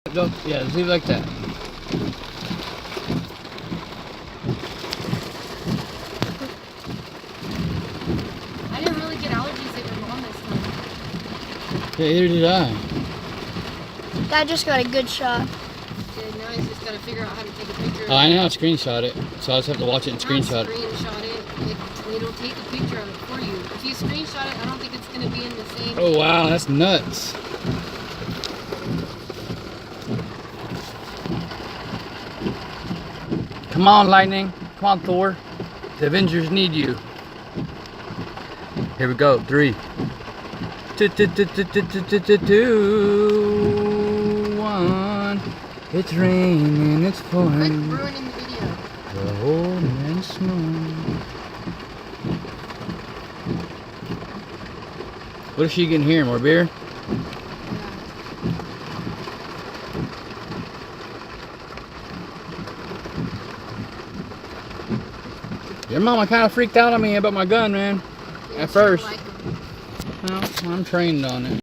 Don't, yeah, just leave it like that. I didn't really get allergies like your mom this time. Yeah, either did I. Dad just got a good shot. Okay, now he's just got to figure out how to take a picture of Oh, I know how to screenshot it, so I just have to watch it and screenshot it. Screenshot it. It'll take a picture of it for you. If you screenshot it, I don't think it's going to be in the same. Oh wow, that's nuts. Come on, Lightning. Come on, Thor. The Avengers need you. Here we go. 3, 2, 1. It's raining, it's Quit pouring. ruining the video. The old man's snoring. What if she can hear? More beer? Your mama kind of freaked out on me about my gun, man. Yeah, At first. Like 'em. Well, I'm trained on it.